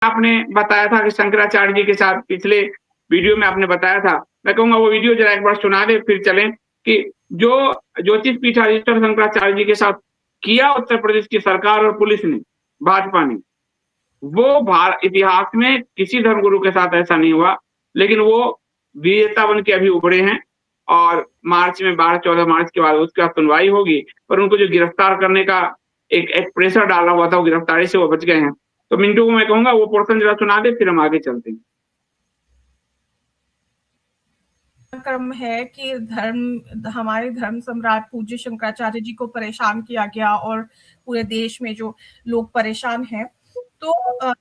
आपने बताया था कि शंकराचार्य जी के साथ पिछले वीडियो में आपने बताया था, मैं कहूँगा वो वीडियो ज़रा एक बार सुना दें फिर चलें कि जो ज्योतिष पीठाधीश्वर शंकराचार्य जी के साथ किया उत्तर प्रदेश की सरकार और पुलिस ने, भाजपा ने, वो इतिहास में किसी धर्मगुरु के साथ ऐसा नहीं हुआ, लेकिन वो विजेता बन के अभी उभरे हैं और मार्च में 12-14 मार्च के बाद उसके बाद सुनवाई होगी, पर उनको जो गिरफ्तार करने का एक प्रेशर डाला हुआ था, वो गिरफ्तारी से वो बच गए हैं। तो मिंटू को मैं कहूँगा वो पोर्शन ज़रा सुना दे, फिर हम आगे चलते हैं। क्रम है कि हमारे धर्म सम्राट पूज्य शंकराचार्य जी को परेशान किया गया और पूरे देश में जो लोग परेशान हैं। तो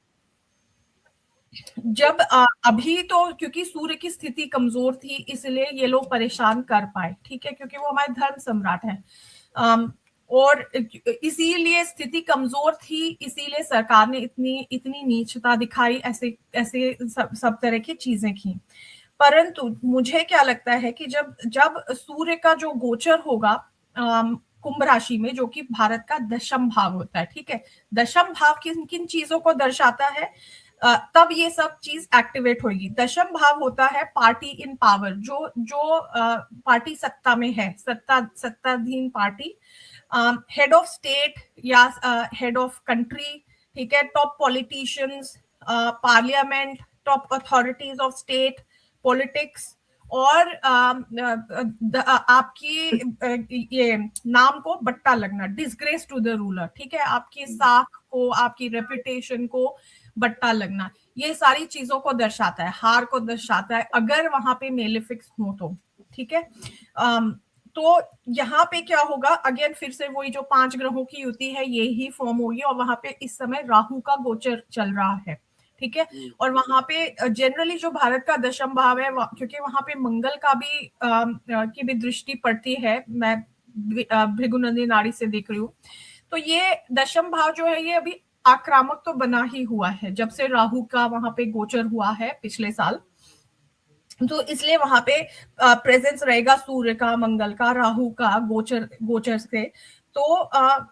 जब अभी तो क्योंकि सूर्य की स्थिति कमजोर थी इसलिए ये लोग परेशान कर पाए, ठीक है, क्योंकि वो हमारे धर्म सम्राट हैं। और इसीलिए स्थिति कमजोर थी, इसीलिए सरकार ने इतनी नीचता दिखाई, ऐसे ऐसे सब तरह की चीजें की। परंतु मुझे क्या लगता है कि जब सूर्य का जो गोचर होगा कुंभ राशि में, जो कि भारत का दशम भाव होता है, ठीक है, दशम भाव किन किन चीजों को दर्शाता है, तब ये सब चीज एक्टिवेट होगी। दशम भाव होता है पार्टी इन पावर, जो जो पार्टी सत्ता में है, सत्ताधीन पार्टी, हेड ऑफ स्टेट या हेड ऑफ कंट्री, ठीक है, top politicians, parliament, top authorities of state, politics, और आपकी ये नाम को बट्टा लगना, डिसग्रेस टू द रूलर, ठीक है, आपकी साख को, आपकी रेपुटेशन को बट्टा लगना, ये सारी चीजों को दर्शाता है, हार को दर्शाता है अगर वहां पे मेलेफिक्स हो तो, ठीक है। तो यहाँ पे क्या होगा, अगेन फिर से वही जो 5 ग्रहों की युति है ये ही फॉर्म होगी, और वहां पे इस समय राहु का गोचर चल रहा है, ठीक है। और वहां पे जनरली जो भारत का दशम भाव है, क्योंकि वहां पे मंगल का भी की भी दृष्टि पड़ती है, मैं भृगुनंदी नाड़ी से देख रही हूँ, तो ये दशम भाव जो है ये अभी आक्रामक तो बना ही हुआ है जब से राहु का वहां पे गोचर हुआ है पिछले साल। तो इसलिए वहां पे प्रेजेंस रहेगा सूर्य का, मंगल का, राहु का गोचर से, तो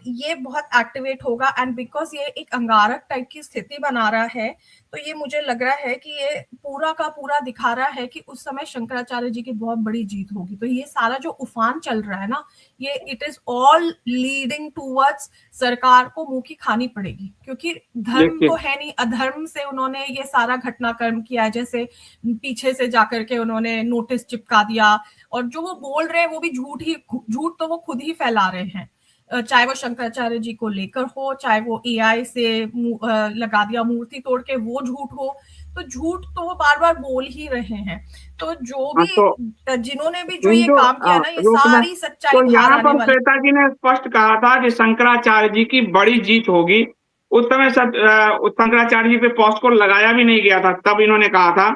ये बहुत एक्टिवेट होगा। एंड बिकॉज ये एक अंगारक टाइप की स्थिति बना रहा है, तो ये मुझे लग रहा है कि ये पूरा का पूरा दिखा रहा है कि उस समय शंकराचार्य जी की बहुत बड़ी जीत होगी। तो ये सारा जो उफान चल रहा है ना, ये it is all leading towards सरकार को मुंह की खानी पड़ेगी, क्योंकि धर्म तो है नहीं, अधर्म से उन्होंने ये सारा घटनाक्रम किया है। जैसे पीछे से जाकर के उन्होंने नोटिस चिपका दिया, और जो वो बोल रहे हैं वो भी झूठ तो वो खुद ही फैला रहे हैं, चाहे वो शंकराचार्य जी को लेकर हो, चाहे वो एआई से लगा दिया मूर्ति तोड़ के वो झूठ हो, तो झूठ तो वो बार बार बोल ही रहे हैं। तो जो भी जिन्होंने भी जो ये काम किया ना, ये सारी सच्चाई तो बाहर यहाँ आने पर वाली। श्वेता जी ने स्पष्ट कहा था कि शंकराचार्य जी की बड़ी जीत होगी। उस समय शंकराचार्य जी पे पॉस्को लगाया भी नहीं गया था, तब इन्होंने कहा था,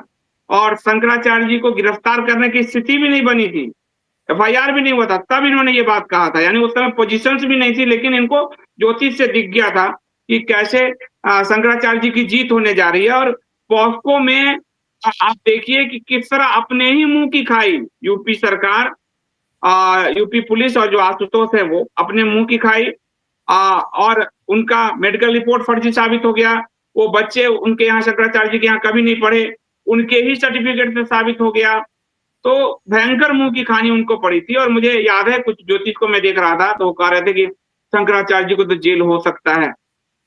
और शंकराचार्य जी को गिरफ्तार करने की स्थिति भी नहीं बनी थी, एफआईआर भी नहीं हुआ था, तब इन्होंने ये बात कहा था। यानी उस समय पोजीशंस भी नहीं थी, लेकिन इनको ज्योतिष से दिख गया था कि कैसे शंकराचार्य जी की जीत होने जा रही है। और पॉस्को में आप देखिए कि किस तरह अपने ही मुंह की खाई यूपी सरकार, यूपी पुलिस और जो आशुतोष है वो अपने मुंह की खाई, और उनका मेडिकल रिपोर्ट फर्जी साबित हो गया। वो बच्चे उनके यहाँ शंकराचार्य जी के यहाँ कभी नहीं पढ़े, उनके ही सर्टिफिकेट से साबित हो गया। तो भयंकर मुंह की खानी उनको पड़ी थी। और मुझे याद है कुछ ज्योतिष को मैं देख रहा था तो वो कह रहे थे कि शंकराचार्य जी को तो जेल हो सकता है।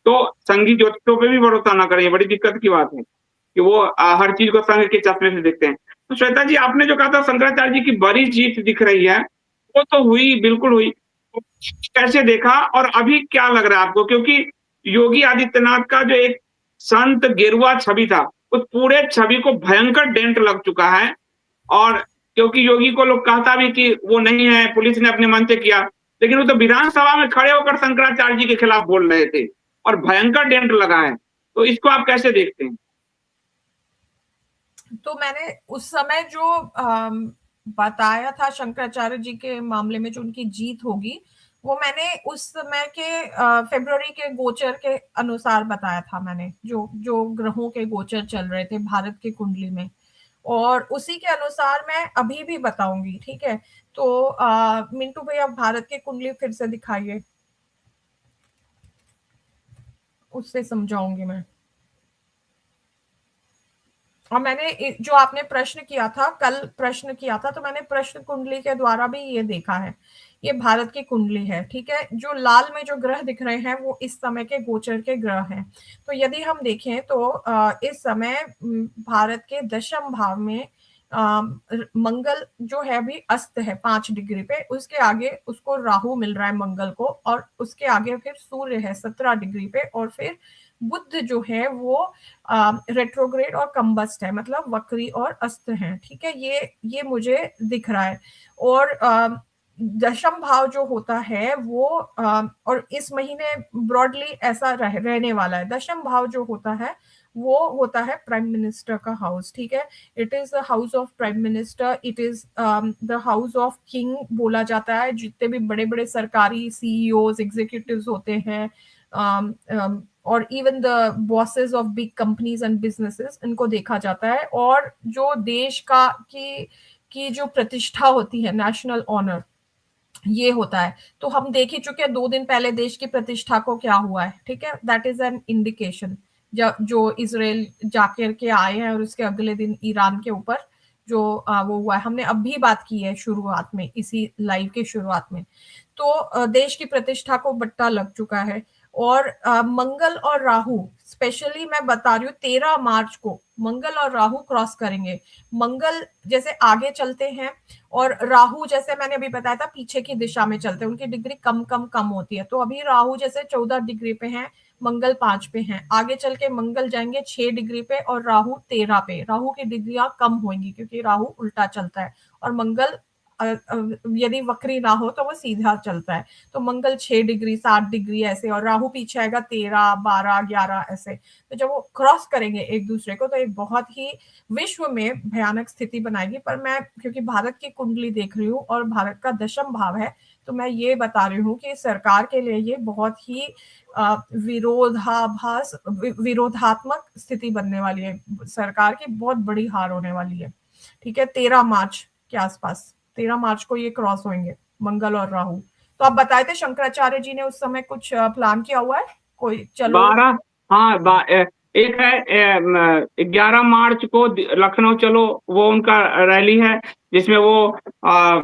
तो संघी ज्योतिषों पे भी भरोसा ना करें, बड़ी दिक्कत की बात है कि वो हर चीज को संघ के चश्मे से देखते हैं। तो श्वेता जी, आपने जो कहा था शंकराचार्य जी की बड़ी जीत दिख रही है, वो तो हुई, बिल्कुल हुई। तो कैसे देखा और अभी क्या लग रहा है आपको? क्योंकि योगी आदित्यनाथ का जो एक संत गेरुआ छवि था, उस पूरे छवि को भयंकर डेंट लग चुका है। और क्योंकि योगी को लोग कहता भी कि वो नहीं है, पुलिस ने अपने मन से किया, लेकिन वो तो विधानसभा में खड़े होकर शंकराचार्य जी के खिलाफ बोल रहे थे और भयंकर डेंट लगा है। तो इसको आप कैसे देखते हैं? तो मैंने उस समय जो बताया था शंकराचार्य जी के मामले में जो उनकी जीत होगी, वो मैंने उस समय के फरवरी के गोचर के अनुसार बताया था। मैंने जो जो ग्रहों के गोचर चल रहे थे भारत की कुंडली में, और उसी के अनुसार मैं अभी भी बताऊंगी, ठीक है। तो मिंटू भैया भारत की कुंडली फिर से दिखाइए, उससे समझाऊंगी मैं। और मैंने जो आपने प्रश्न किया था, कल प्रश्न किया था, तो मैंने प्रश्न कुंडली के द्वारा भी ये देखा है। ये भारत की कुंडली है, ठीक है? जो लाल में जो ग्रह दिख रहे हैं वो इस समय के गोचर के ग्रह हैं। तो यदि हम देखें तो इस समय भारत के दशम भाव में मंगल जो है अभी अस्त है 5 डिग्री पे, उसके आगे उसको राहु मिल रहा है मंगल को, और उसके आगे फिर सूर्य है 17 डिग्री पे, और फिर बुध जो है वो रेट्रोग्रेड और कंबस्ट है, मतलब वक्री और अस्त है, ठीक है? ये मुझे दिख रहा है। और दशम भाव जो होता है वो और इस महीने ब्रॉडली ऐसा रहने वाला है। दशम भाव जो होता है वो होता है प्राइम मिनिस्टर का हाउस, ठीक है? It is the house of prime minister, it is the house of king बोला जाता है। जितने भी बड़े बड़े सरकारी सीईओज एग्जीक्यूटिव्स होते हैं, और even the bosses of big companies and businesses, इनको देखा जाता है। और जो देश का की जो प्रतिष्ठा होती है, नेशनल ऑनर, ये होता है। तो हम देख ही चुके हैं 2 दिन पहले देश की प्रतिष्ठा को क्या हुआ है, ठीक है? That is an indication. जो इसराइल जाकर के आए हैं और उसके अगले दिन ईरान के ऊपर जो वो हुआ है, हमने अब भी बात की है शुरुआत में, इसी लाइव के शुरुआत में। तो देश की प्रतिष्ठा को बट्टा लग चुका है। और मंगल और राहु, स्पेशली मैं बता रही हूँ 13 मार्च को मंगल और राहु क्रॉस करेंगे। मंगल जैसे आगे चलते हैं और राहु जैसे मैंने अभी बताया था पीछे की दिशा में चलते हैं, उनकी डिग्री कम कम कम होती है। तो अभी राहु जैसे 14 डिग्री पे हैं, मंगल 5 पे हैं, आगे चल के मंगल जाएंगे 6 डिग्री पे और राहु 13 पे। राहु की डिग्रियां कम होंगी क्योंकि राहु उल्टा चलता है, और मंगल यदि वक्री ना हो तो वो सीधा चलता है। तो मंगल 6 डिग्री 7 डिग्री ऐसे, और राहु पीछे आएगा 13 12 11 ऐसे। तो जब वो क्रॉस करेंगे एक दूसरे को तो एक बहुत ही विश्व में भयानक स्थिति बनाएगी। पर मैं क्योंकि भारत की कुंडली देख रही हूँ और भारत का दशम भाव है, तो मैं ये बता रही हूँ कि सरकार के लिए ये बहुत ही विरोधात्मक स्थिति बनने वाली है। सरकार की बहुत बड़ी हार होने वाली है, ठीक है? 13 मार्च के आसपास, 13 मार्च को ये क्रॉस होंगे मंगल और राहु। तो आप बताए थे शंकराचार्य जी ने उस समय कुछ प्लान किया हुआ है कोई? चलो 12, हाँ एक है 11 मार्च को लखनऊ चलो, वो उनका रैली है जिसमें वो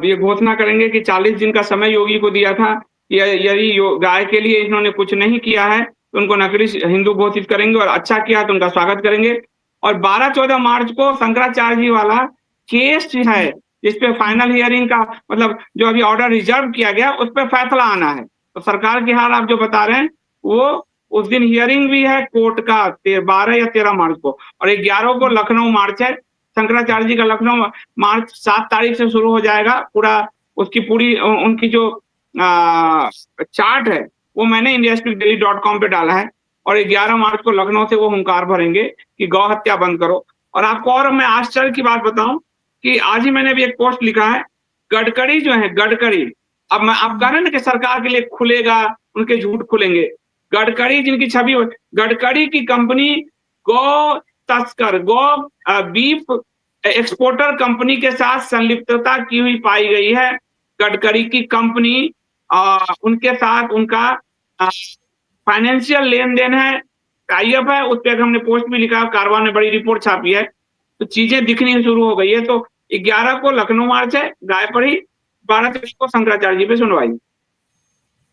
ये घोषणा करेंगे कि 40 दिन का समय योगी को दिया था, यदि गाय के लिए इन्होंने कुछ नहीं किया है तो उनको नकली हिंदू घोषित करेंगे, और अच्छा किया तो उनका स्वागत करेंगे। और 12-14 मार्च को शंकराचार्य जी वाला केस है जिसपे फाइनल हियरिंग का मतलब जो अभी ऑर्डर रिजर्व किया गया उस पर फैसला आना है। तो सरकार की हाल आप जो बता रहे हैं वो उस दिन हियरिंग भी है कोर्ट का 12 या 13 मार्च को, और 11 को लखनऊ मार्च है। शंकराचार्य जी का लखनऊ मार्च 7 तारीख से शुरू हो जाएगा। पूरा उसकी पूरी उनकी जो चार्ट है वो मैंने indiaspeakdaily.com पे डाला है, और 11 मार्च को लखनऊ से वो हुंकार भरेंगे कि गौ हत्या बंद करो। और आपको और मैं आश्चर्य की बात बताऊं कि आज ही मैंने भी एक पोस्ट लिखा है, गडकरी जो है, गडकरी, अब मैं आप कह रहे हैं ना कि सरकार के लिए खुलेगा, उनके झूठ खुलेंगे। गडकरी जिनकी छवि, गडकरी की कंपनी गौ तस्कर, गौ बीफ एक्सपोर्टर कंपनी के साथ संलिप्तता की हुई पाई गई है। गडकरी की कंपनी उनके साथ उनका फाइनेंशियल लेन देन है, टाइप है, उस पर हमने पोस्ट भी लिखा, कारवां ने बड़ी रिपोर्ट छापी है। तो चीजें दिखनी शुरू हो गई है। तो 11 को लखनऊ मार्च है गाय पड़ी, 12 तारीख को शंकराचार्य जी पे सुनवाई।